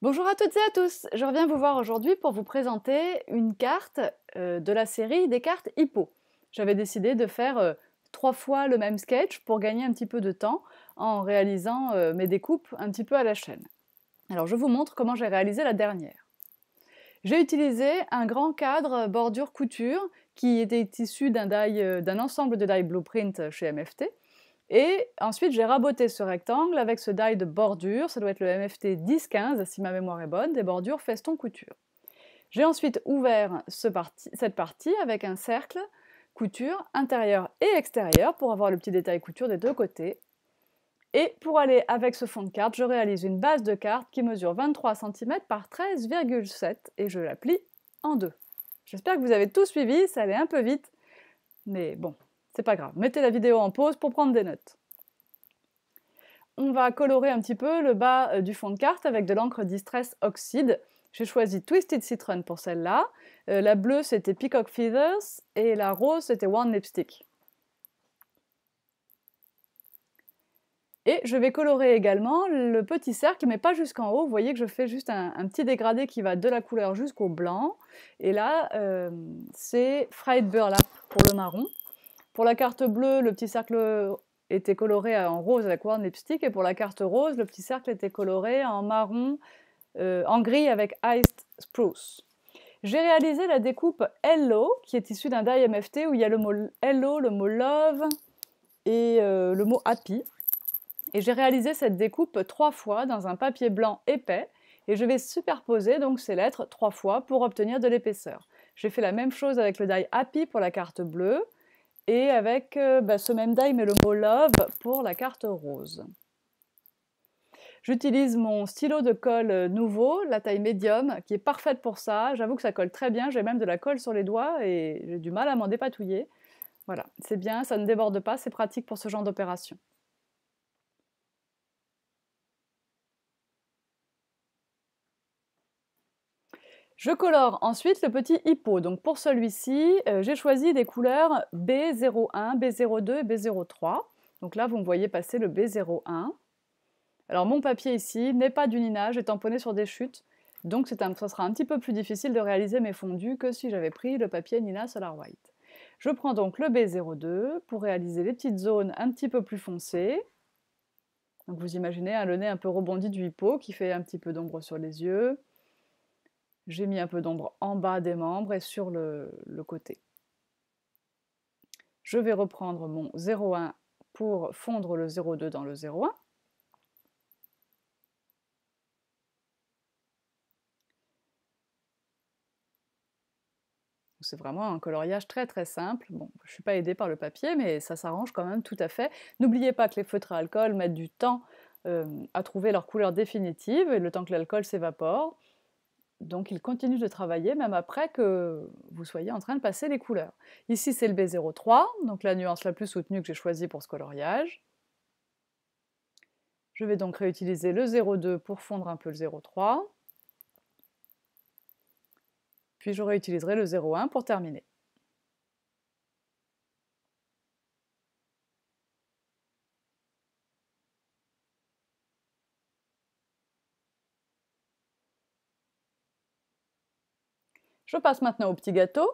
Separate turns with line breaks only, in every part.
Bonjour à toutes et à tous, je reviens vous voir aujourd'hui pour vous présenter une carte de la série des cartes Hippo. J'avais décidé de faire 3 fois le même sketch pour gagner un petit peu de temps en réalisant mes découpes un petit peu à la chaîne. Alors je vous montre comment j'ai réalisé la dernière. J'ai utilisé un grand cadre bordure couture qui était issu d'un ensemble de die blueprint chez MFT. Et ensuite, j'ai raboté ce rectangle avec ce die de bordure, ça doit être le MFT 10-15 si ma mémoire est bonne, des bordures feston couture. J'ai ensuite ouvert cette partie avec un cercle couture intérieur et extérieur pour avoir le petit détail couture des deux côtés. Et pour aller avec ce fond de carte, je réalise une base de carte qui mesure 23 cm par 13,7 et je la plie en deux. J'espère que vous avez tout suivi, ça allait un peu vite, mais bon, c'est pas grave. Mettez la vidéo en pause pour prendre des notes. On va colorer un petit peu le bas du fond de carte avec de l'encre Distress Oxide. J'ai choisi Twisted Citron pour celle-là. La bleue, c'était Peacock Feathers et la rose, c'était One Lipstick. Et je vais colorer également le petit cercle, mais pas jusqu'en haut. Vous voyez que je fais juste un petit dégradé qui va de la couleur jusqu'au blanc. Et là, c'est Fried Burlap pour le marron. Pour la carte bleue, le petit cercle était coloré en rose avec One Lipstick, et pour la carte rose, le petit cercle était coloré en marron, en gris avec Iced Spruce. J'ai réalisé la découpe Hello, qui est issue d'un die MFT où il y a le mot Hello, le mot Love et le mot Happy. Et j'ai réalisé cette découpe 3 fois dans un papier blanc épais, et je vais superposer donc ces lettres 3 fois pour obtenir de l'épaisseur. J'ai fait la même chose avec le die Happy pour la carte bleue, et avec ce même die mais le mot Love pour la carte rose. J'utilise mon stylo de colle nouveau, la taille médium, qui est parfaite pour ça. J'avoue que ça colle très bien, j'ai même de la colle sur les doigts et j'ai du mal à m'en dépatouiller. Voilà, c'est bien, ça ne déborde pas, c'est pratique pour ce genre d'opération. Je colore ensuite le petit hippo. Donc pour celui-ci, j'ai choisi des couleurs B01, B02 et B03. Donc là, vous me voyez passer le B01. Alors mon papier ici n'est pas du Nina, j'ai tamponné sur des chutes, donc ça sera un petit peu plus difficile de réaliser mes fondus que si j'avais pris le papier Nina Solar White. Je prends donc le B02 pour réaliser les petites zones un petit peu plus foncées. Donc vous imaginez le nez un peu rebondi du hippo qui fait un petit peu d'ombre sur les yeux. J'ai mis un peu d'ombre en bas des membres et sur le côté. Je vais reprendre mon 01 pour fondre le 02 dans le 01. C'est vraiment un coloriage très très simple. Bon, je ne suis pas aidée par le papier, mais ça s'arrange quand même tout à fait. N'oubliez pas que les feutres à alcool mettent du temps à trouver leur couleur définitive, et le temps que l'alcool s'évapore. Donc ils continuent de travailler même après que vous soyez en train de passer les couleurs. Ici c'est le B03, donc la nuance la plus soutenue que j'ai choisie pour ce coloriage. Je vais donc réutiliser le 02 pour fondre un peu le 03. Puis je réutiliserai le 01 pour terminer. Je passe maintenant au petit gâteau.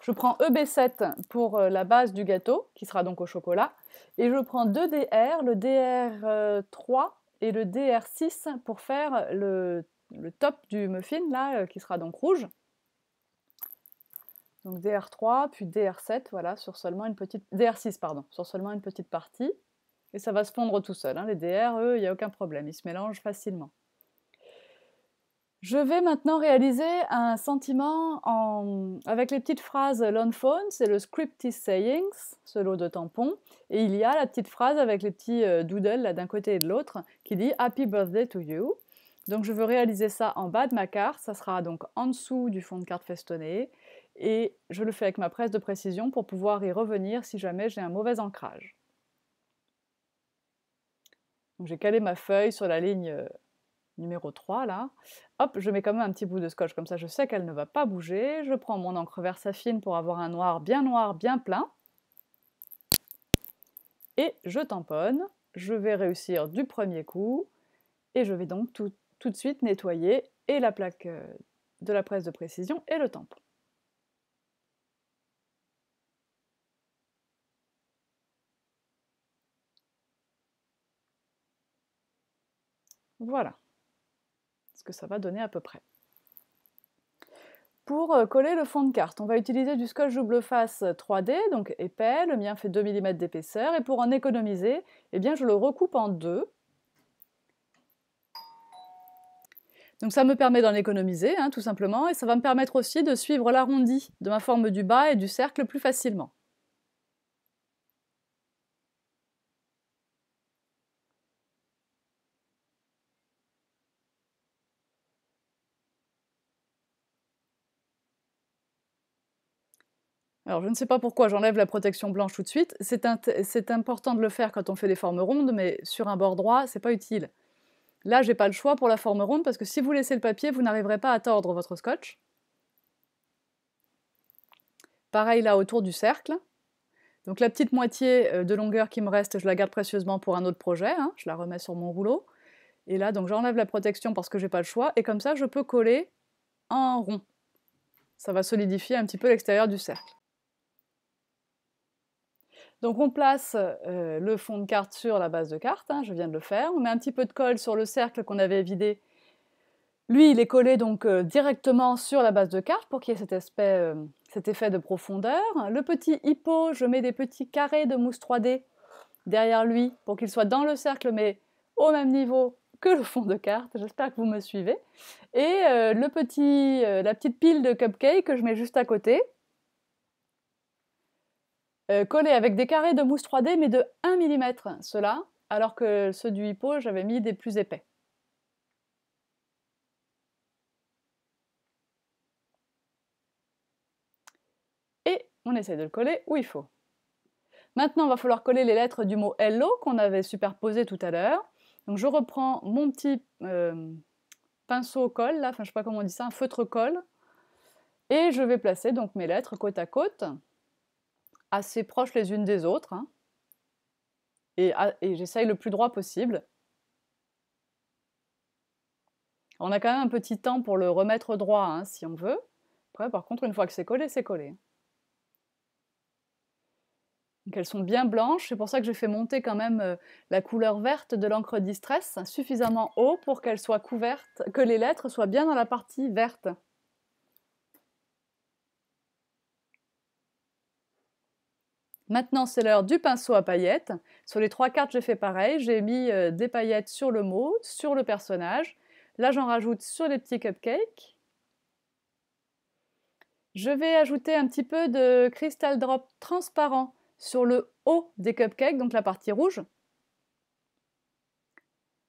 Je prends EB7 pour la base du gâteau, qui sera donc au chocolat, et je prends deux DR, le DR3 et le DR6 pour faire le top du muffin, là, qui sera donc rouge. Donc DR3, puis DR7, voilà, sur seulement une petite... DR6, pardon, sur seulement une petite partie. Et ça va se fondre tout seul, hein. Les DR, eux, il n'y a aucun problème, ils se mélangent facilement. Je vais maintenant réaliser un sentiment avec les petites phrases Lone Phone, c'est le Scripty Sayings, ce lot de tampons, et il y a la petite phrase avec les petits doodles d'un côté et de l'autre qui dit Happy Birthday to you. Donc je veux réaliser ça en bas de ma carte, ça sera donc en dessous du fond de carte festonné, et je le fais avec ma presse de précision pour pouvoir y revenir si jamais j'ai un mauvais ancrage. Donc j'ai calé ma feuille sur la ligne numéro 3 là. Hop, je mets quand même un petit bout de scotch, comme ça je sais qu'elle ne va pas bouger. Je prends mon encre Versafine pour avoir un noir, bien plein. Et je tamponne. Je vais réussir du premier coup. Et je vais donc tout tout de suite nettoyer et la plaque de la presse de précision et le tampon. Voilà ce que ça va donner à peu près. Pour coller le fond de carte, on va utiliser du scotch double face 3D, donc épais, le mien fait 2 mm d'épaisseur, et pour en économiser, eh bien, je le recoupe en deux. Donc ça me permet d'en économiser, tout simplement, et ça va me permettre aussi de suivre l'arrondi de ma forme du bas et du cercle plus facilement. Alors je ne sais pas pourquoi j'enlève la protection blanche tout de suite, c'est important de le faire quand on fait des formes rondes, mais sur un bord droit, c'est pas utile. Là, j'ai pas le choix pour la forme ronde, parce que si vous laissez le papier, vous n'arriverez pas à tordre votre scotch. Pareil là autour du cercle. Donc la petite moitié de longueur qui me reste, je la garde précieusement pour un autre projet, je la remets sur mon rouleau. Et là, donc j'enlève la protection parce que j'ai pas le choix, et comme ça, je peux coller en rond. Ça va solidifier un petit peu l'extérieur du cercle. Donc on place le fond de carte sur la base de carte, je viens de le faire. On met un petit peu de colle sur le cercle qu'on avait vidé. Lui, il est collé donc directement sur la base de carte pour qu'il y ait cet effet de profondeur. Le petit hippo, je mets des petits carrés de mousse 3D derrière lui pour qu'il soit dans le cercle mais au même niveau que le fond de carte. J'espère que vous me suivez. Et la petite pile de cupcakes que je mets juste à côté, collés avec des carrés de mousse 3D mais de 1 mm, ceux-là, alors que ceux du hippo, j'avais mis des plus épais. Et on essaie de le coller où il faut. Maintenant, il va falloir coller les lettres du mot Hello qu'on avait superposé tout à l'heure. Donc je reprends mon petit pinceau colle, là, enfin je ne sais pas comment on dit ça, un feutre colle, et je vais placer donc mes lettres côte à côte, assez proches les unes des autres, et j'essaye le plus droit possible. On a quand même un petit temps pour le remettre droit, si on veut. Après, par contre, une fois que c'est collé, c'est collé. Donc elles sont bien blanches, c'est pour ça que j'ai fait monter quand même la couleur verte de l'encre Distress suffisamment haut pour qu'elles soient couvertes, que les lettres soient bien dans la partie verte. Maintenant, c'est l'heure du pinceau à paillettes. Sur les 3 cartes, j'ai fait pareil. J'ai mis des paillettes sur le mot, sur le personnage. Là, j'en rajoute sur les petits cupcakes. Je vais ajouter un petit peu de Crystal Drop transparent sur le haut des cupcakes, donc la partie rouge.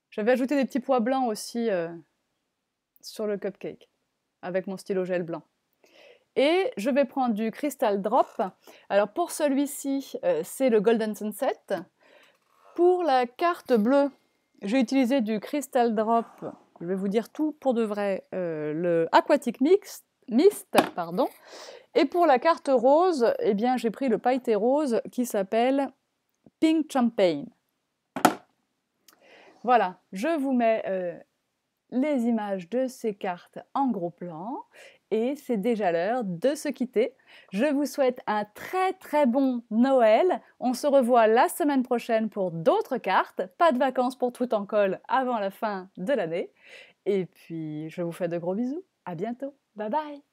J'avais ajouté des petits pois blancs aussi sur le cupcake, avec mon stylo gel blanc. Et je vais prendre du Crystal Drop. Alors pour celui-ci, c'est le Golden Sunset. Pour la carte bleue, j'ai utilisé du Crystal Drop, je vais vous dire tout pour de vrai, le Aquatic Mist, pardon. Et pour la carte rose, eh bien j'ai pris le pailleté rose qui s'appelle Pink Champagne. Voilà, je vous mets les images de ces cartes en gros plan. Et c'est déjà l'heure de se quitter. Je vous souhaite un très très bon Noël. On se revoit la semaine prochaine pour d'autres cartes. Pas de vacances pour Tout en colle avant la fin de l'année. Et puis, je vous fais de gros bisous. À bientôt. Bye bye.